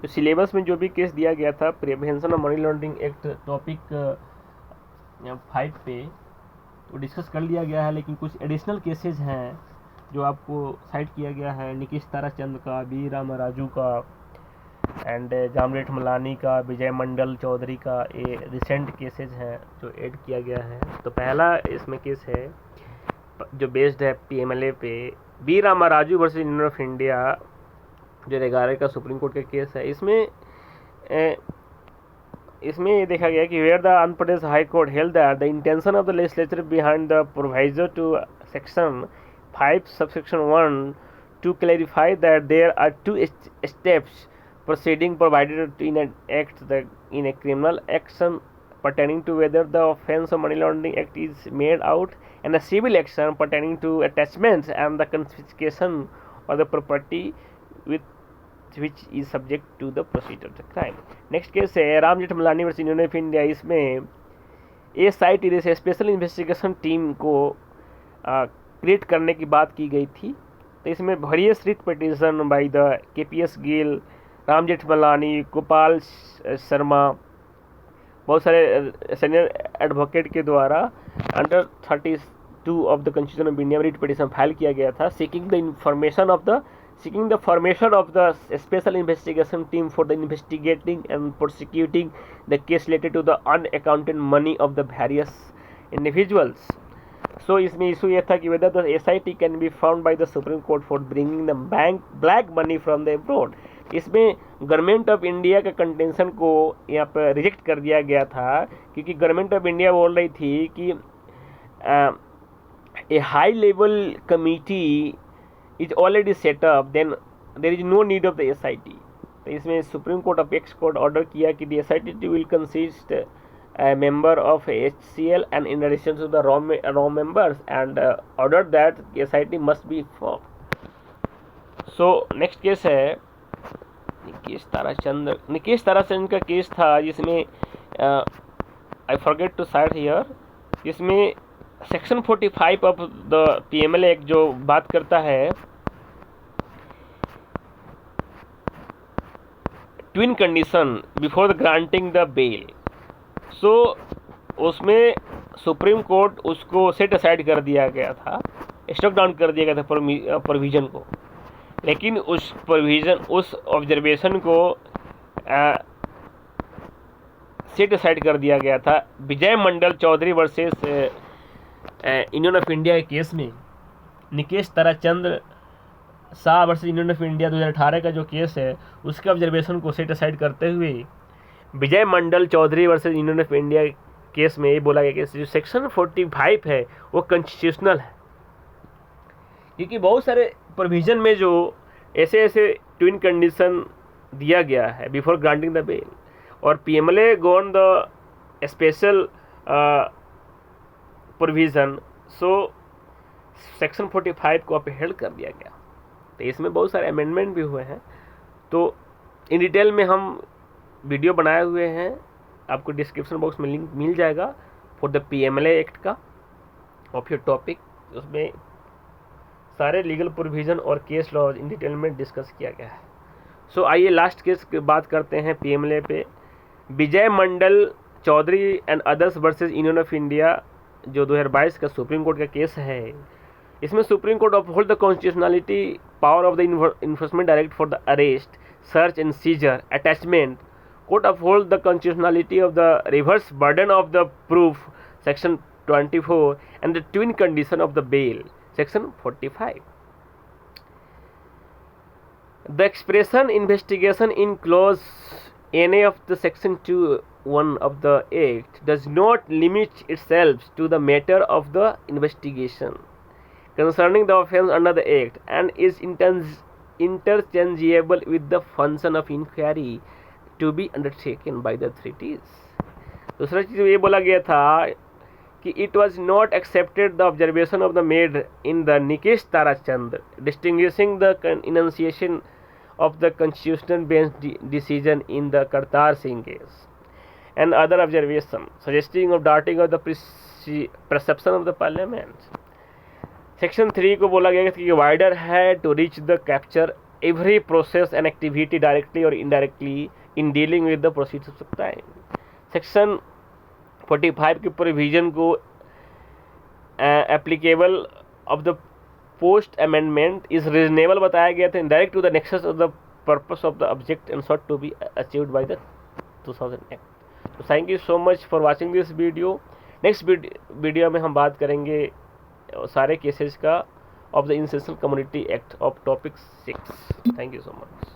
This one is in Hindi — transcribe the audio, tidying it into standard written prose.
तो सिलेबस में जो भी केस दिया गया था prevention of money laundering act topic 5 पे तो डिस्कस कर लिया गया है, लेकिन कुछ एडिशनल केसेस हैं जो आपको साइट किया गया है निकेश ताराचंद का, बी रामराजू का एंड जामजेठमलानी का, विजय मंडल चौधरी का। ये रिसेंट केसेस हैं जो ऐड किया गया है। तो पहला इसमें केस है जो बेस्ड है पीएमएलए पे, B Ramaraju versus Union of India, जो 11 का सुप्रीम कोर्ट का केस है। इसमें ये देखा गया कि where the Andhra Pradesh high court held that the intention of the legislature behind the proviso to section 5 subsection 1 to clarify that there are two steps proceeding provided in an act in a criminal action pertaining to whether the offence of money laundering act is made out, and a civil action pertaining to attachments and the confiscation of the property with which is subject to the procedure of the crime. Next case है Ram Jethmalani versus Union of India. इसमें SIT से स्पेशल इन्वेस्टिगेशन टीम को क्रिएट करने की बात की गई थी। तो इसमें various writ petition by the KPS Gill, Ram Jethmalani, Gopal Sharma, बहुत सारे सीनियर एडवोकेट के द्वारा under 32 of the constitution of India writ petition file किया गया था, seeking the formation of the special investigation team for the investigating and prosecuting the case related to the unaccounted money of the various individuals. So इसमें इशू ये था कि whether the SIT can be found by the Supreme Court for bringing the black money from the abroad. इसमें गवर्नमेंट ऑफ इंडिया का कंटेंशन को यहाँ पर रिजेक्ट कर दिया गया था, क्योंकि गवर्नमेंट ऑफ इंडिया बोल रही थी कि a high level committee is already set up, then there is no need of the SIT. तो इसमें Supreme court apex court order किया कि the SIT will consist a member of HCL and in addition to the raw members, and ordered that SIT must be formed. So next case है निकेश ताराचंद का केस था, जिसमें I forget to cite here, जिसमें section 45 of the PMLA act जो बात करता है twin condition before the granting the bail. So उसमें सुप्रीम कोर्ट उसको सेट असाइड कर दिया गया था, स्टॉक डाउन कर दिया गया था प्रोविज़न को, लेकिन उस ऑब्जर्वेशन को सेट असाइड कर दिया गया था Vijay Mandal Chaudhary versus Union of India के केस में। Nikesh Tarachand Shah versus Union of India 2018 का जो केस है उसके ऑब्जर्वेशन को सेट असाइड करते हुए Vijay Mandal Chaudhary versus Union of India case में ये बोला गया कि जो सेक्शन 45 है वो कॉन्स्टिट्यूशनल है, क्योंकि बहुत सारे प्रोविज़न में जो ऐसे ट्विन कंडीशन दिया गया है बिफोर ग्रांटिंग द बेल, और PMLA gone the special provision, so section 45 को अपहेल्ड कर दिया गया। तो इसमें बहुत सारे अमेंडमेंट भी हुए हैं, तो इन डिटेल में हम वीडियो बनाए हुए हैं, आपको डिस्क्रिप्शन बॉक्स में लिंक मिल जाएगा फॉर द PMLA एक्ट का ऑफ योर टॉपिक। उसमें सारे लीगल प्रोविज़न और केस लॉ इन डिटेल में डिस्कस किया गया है। सो आइए लास्ट केस की बात करते हैं PMLA पे। Vijay Mandal Chaudhary and others versus Union of India जो 2022 का सुप्रीम कोर्ट का केस है, इसमें Supreme Court uphold the constitutionality power of the enforcement direct for the arrest, search and seizure, attachment. Court uphold the constitutionality of the reverse burden of the proof section 24 and the twin condition of the bail section 45. The expression investigation in clause NA of the section 2(1) of the Act does not limit itself to the matter of the investigation concerning the offence under the Act and is interchangeable with the function of inquiry to be undertaken by the authorities. दूसरा चीज़ ये बोला गया था कि it was not accepted the observation of the made in the Nikesh Tarachand distinguishing the enunciation of the constitutional bench decision in the Kartar Singh case and other observation suggesting of darting of the perception of the parliament. Section 3 को बोला गया कि वाइडर है to reach the capture every process and activity directly or indirectly in dealing with the proceeds हो सकता है। सेक्शन 45 के प्रोविजन को applicable of the post amendment is reasonable बताया गया था in direct to the nexus of the purpose of the object and sought to be achieved by the 2000 act. तो thank you so much for watching this video. Next video में हम बात करेंगे सारे केसेस का of the intentional community act of topic 6। Thank you so much.